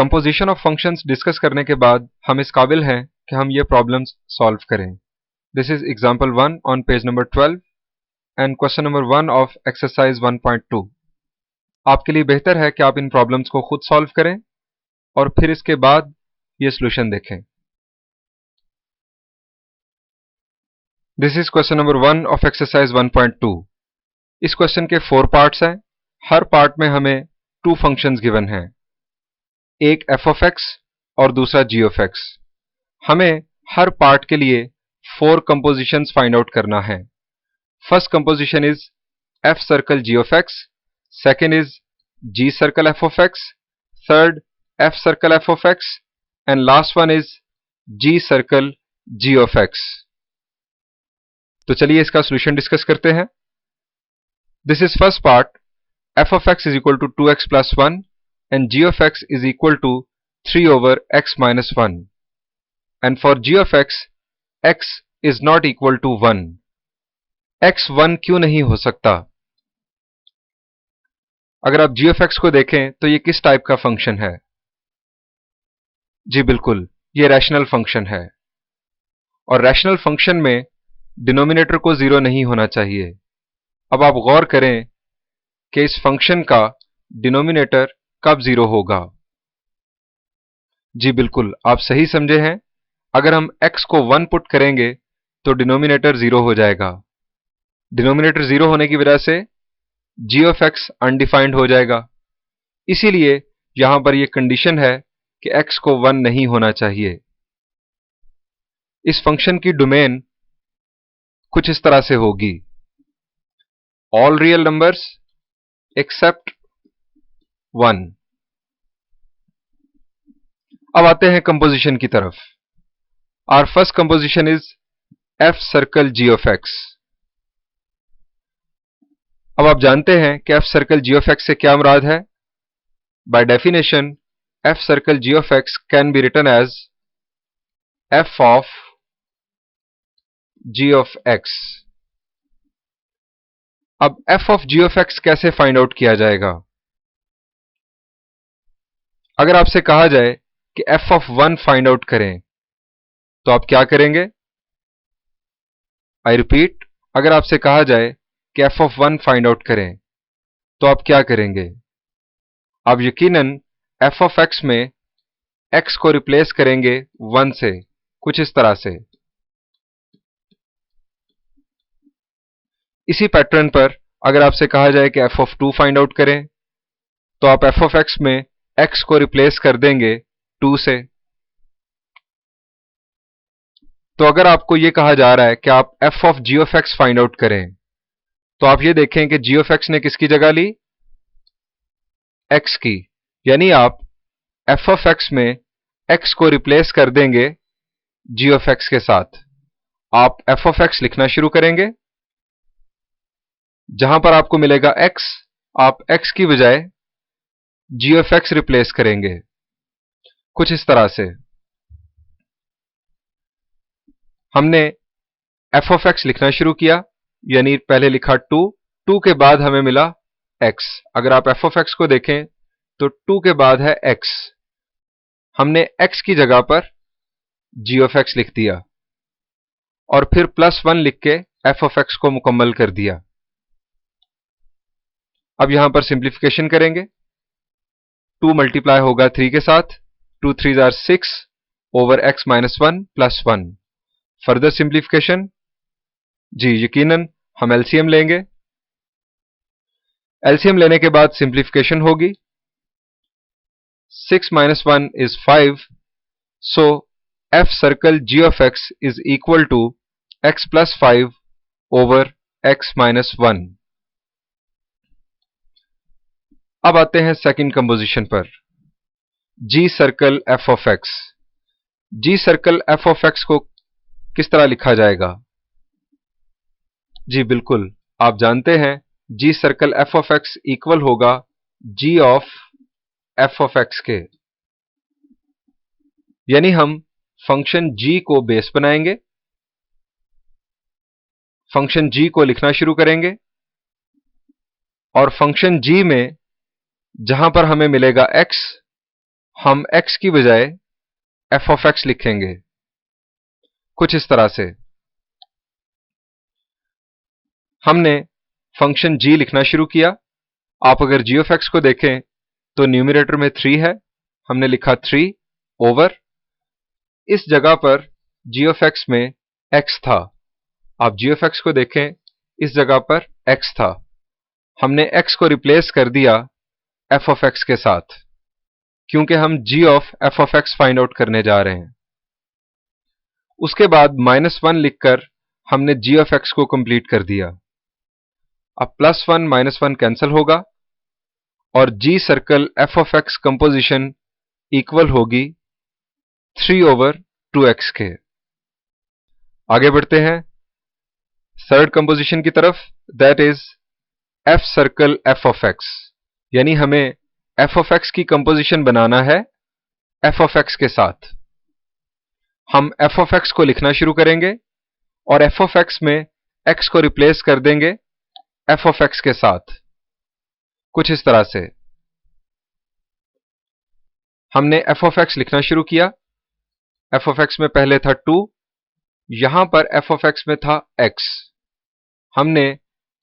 Composition of functions discuss करने के बाद हम इस काबिल हैं कि हम ये प्रॉब्लम्स सॉल्व करें। This is example 1 on page number 12 and question number 1 of exercise 1.2। आपके लिए बेहतर है कि आप इन प्रॉब्लम्स को खुद सॉल्व करें और फिर इसके बाद ये सोल्यूशन देखें। This is question number 1 of exercise 1.2। इस क्वेश्चन के 4 पार्ट्स हैं। हर पार्ट में हमें 2 फंक्शंस गिवन हैं, एक f of x और दूसरा g of x। हमें हर पार्ट के लिए 4 कंपोजिशंस फाइंड आउट करना है। First composition is f circle g of x, second is g circle f of x, third f circle f of x and last one is g circle g of x। तो चलिए इसका solution discuss करते हैं। This is first part, f of x is equal to 2x plus 1 and g of x is equal to 3 over x minus 1, and for g of x is not equal to 1। x 1 क्यों नहीं हो सकता? अगर आप g of x को देखें तो ये किस टाइप का फंक्शन है? जी बिल्कुल, ये रैशनल फंक्शन है और रैशनल फंक्शन में डिनोमिनेटर को 0 नहीं होना चाहिए। अब आप गौर करें कि इस फंक्शन का डिनोमिनेटर कब 0 होगा। जी बिल्कुल, आप सही समझे हैं। अगर हम x को 1 पुट करेंगे तो डिनोमिनेटर 0 हो जाएगा। डिनोमिनेटर 0 होने की वजह से g of x अनडिफाइंड हो जाएगा। इसीलिए यहां पर यह कंडीशन है कि x को 1 नहीं होना चाहिए। इस फंक्शन की डोमेन कुछ इस तरह से होगी, ऑल रियल नंबर्स एक्सेप्ट 1। अब आते हैं कंपोजिशन की तरफ। Our first composition is f circle g of x। अब आप जानते हैं कि f circle g of x से क्या मुराद है। By definition f circle g of x can be written as f of g of x। अब f of g of x कैसे फाइंड आउट किया जाएगा? अगर आपसे कहा जाए कि f of 1 फाइंड आउट करें तो आप क्या करेंगे? आई रिपीट, अगर आपसे कहा जाए कि f of 1 फाइंड आउट करें तो आप क्या करेंगे? आप यकीनन f of x में x को रिप्लेस करेंगे 1 से, कुछ इस तरह से। इसी पैटर्न पर अगर आपसे कहा जाए कि f of 2 फाइंड आउट करें तो आप f of x में x को रिप्लेस कर देंगे 2 से। तो अगर आपको यह कहा जा रहा है कि आप f of g of x find out करें तो आप ये देखें कि g of x ने किसकी जगह ली? x की, यानी आप f of x में x को रिप्लेस कर देंगे g of x के साथ। आप f of x लिखना शुरू करेंगे। जहां पर आपको मिलेगा x, आप x की बजाय g of x रिप्लेस करेंगे, कुछ इस तरह से। हमने f of x लिखना शुरू किया, यानी पहले लिखा 2 के बाद हमें मिला x। अगर आप f of x को देखें तो 2 के बाद है x। हमने x की जगह पर g of x लिख दिया और फिर +1 लिख के f of x को मुकम्मल कर दिया। अब यहां पर सिंप्लीफिकेशन करेंगे। 2 मल्टीप्लाई होगा 3 के साथ, 2 3s are 6 over x minus 1 plus 1। Further simplification, जी यकीनन हम एलसीएम लेंगे। एलसीएम लेने के बाद सिंप्लीफिकेशन होगी। 6 minus 1 is 5, so f circle g of x is equal to x plus 5 over x minus 1। अब आते हैं सेकंड कंपोजिशन पर, g circle f of x। g circle f of x को किस तरह लिखा जाएगा? जी बिल्कुल, आप जानते हैं g circle f of x equal होगा g of f of x के, यानी हम फंक्शन g को बेस बनाएंगे, फंक्शन g को लिखना शुरू करेंगे और फंक्शन g में जहां पर हमें मिलेगा x, हम x की बजाय f ऑफ x लिखेंगे, कुछ इस तरह से। हमने फंक्शन g लिखना शुरू किया। आप अगर g ऑफ x को देखें तो न्यूमरेटर में 3 है, हमने लिखा 3 ओवर, इस जगह पर g ऑफ x में x था। आप g ऑफ x को देखें, इस जगह पर x था, हमने x को रिप्लेस कर दिया f ऑफ x के साथ, क्योंकि हम g of f of x find out करने जा रहे हैं। उसके बाद -1 लिखकर हमने g ऑफ x को कंप्लीट कर दिया। अब +1 -1 कैंसिल होगा और g circle f of x composition equal होगी 3 ओवर 2x के। आगे बढ़ते हैं थर्ड कंपोजिशन की तरफ, that is f circle f of x, यानी हमें f ऑफ x की कंपोजिशन बनाना है f ऑफ x के साथ। हम f ऑफ x को लिखना शुरू करेंगे और f ऑफ x में x को रिप्लेस कर देंगे f ऑफ x के साथ, कुछ इस तरह से। हमने f ऑफ x लिखना शुरू किया। f ऑफ x में पहले था 2, यहां पर f ऑफ x में था x, हमने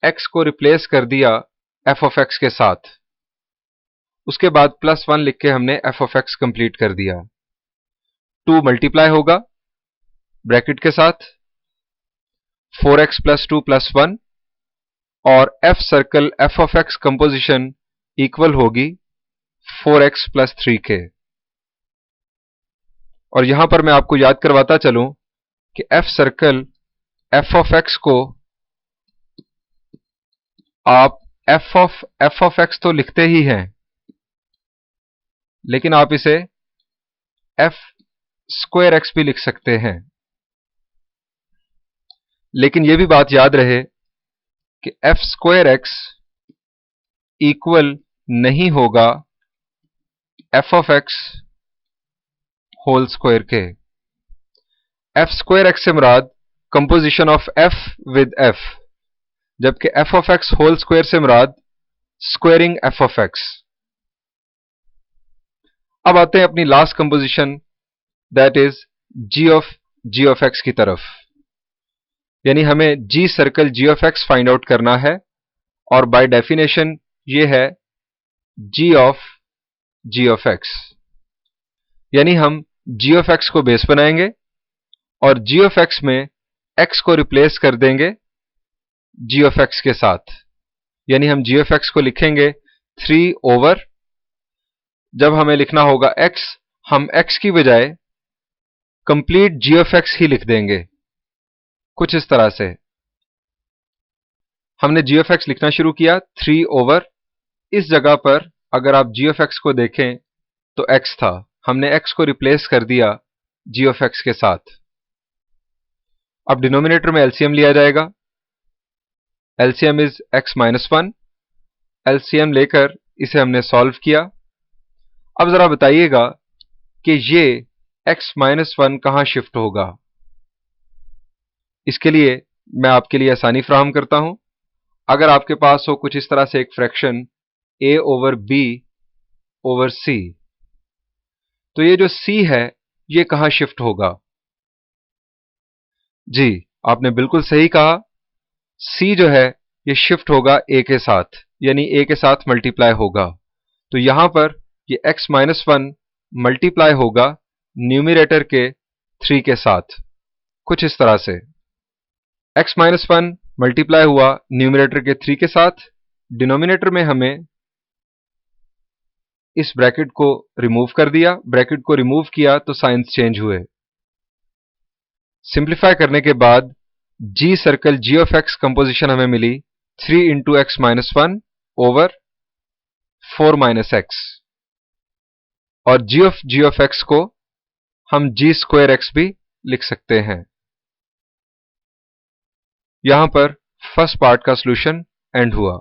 x को रिप्लेस कर दिया f ऑफ x के साथ। उसके बाद +1 लिख के हमने f ऑफ x कंप्लीट कर दिया। 2 मल्टीप्लाई होगा ब्रैकेट के साथ, 4x + 2 + 1, और f circle f of x composition equal होगी 4x + 3 के। और यहां पर मैं आपको याद करवाता चलूं कि f circle f of x को आप f ऑफ x तो लिखते ही हैं, लेकिन आप इसे f स्क्वायर x भी लिख सकते हैं। लेकिन यह भी बात याद रहे कि f स्क्वायर x इक्वल नहीं होगा f of x whole square के। f स्क्वायर x से मुराद composition of f with f, जबकि f of x whole square से मुराद स्क्वायरिंग f ऑफ x। अब आते हैं अपनी last composition, that is g of x की तरफ, यानी हमें g circle g of x find out करना है, और बाय डेफिनेशन ये है g ऑफ x, यानी हम g ऑफ x को बेस बनाएंगे और g ऑफ x में x को रिप्लेस कर देंगे g ऑफ x के साथ, यानी हम g ऑफ x को लिखेंगे 3 ओवर, जब हमें लिखना होगा x, हम x की बजाय कंप्लीट g ऑफ x ही लिख देंगे, कुछ इस तरह से। हमने g ऑफ x लिखना शुरू किया 3 ओवर, इस जगह पर अगर आप g ऑफ x को देखें तो x था, हमने x को रिप्लेस कर दिया g ऑफ x के साथ। अब डिनोमिनेटर में एलसीएम लिया जाएगा, एलसीएम इज x -1, एलसीएम लेकर इसे हमने सॉल्व किया। अब जरा बताइएगा कि ये x -1 कहां शिफ्ट होगा। इसके लिए मैं आपके लिए आसानी फ्राहम करता हूं। अगर आपके पास हो कुछ इस तरह से एक fraction a over b over c, तो ये जो c है ये कहां शिफ्ट होगा। जी, आपने बिल्कुल सही कहा, c जो है ये शिफ्ट होगा a के साथ, यानी a के साथ मल्टीप्लाई होगा। तो यहां पर ये x -1 मल्टीप्लाई होगा न्यूमरेटर के 3 के साथ, कुछ इस तरह से। x -1 मल्टीप्लाई हुआ न्यूमरेटर के 3 के साथ, डिनोमिनेटर में हमें इस ब्रैकेट को रिमूव कर दिया, ब्रैकेट को रिमूव किया तो साइंस चेंज हुए। सिंप्लीफाई करने के बाद g circle g of x composition हमें मिली 3 इंटू x -1 ओवर 4 x, और g ऑफ x को हम g स्क्वायर x भी लिख सकते हैं। यहां पर फर्स्ट पार्ट का सॉल्यूशन एंड हुआ।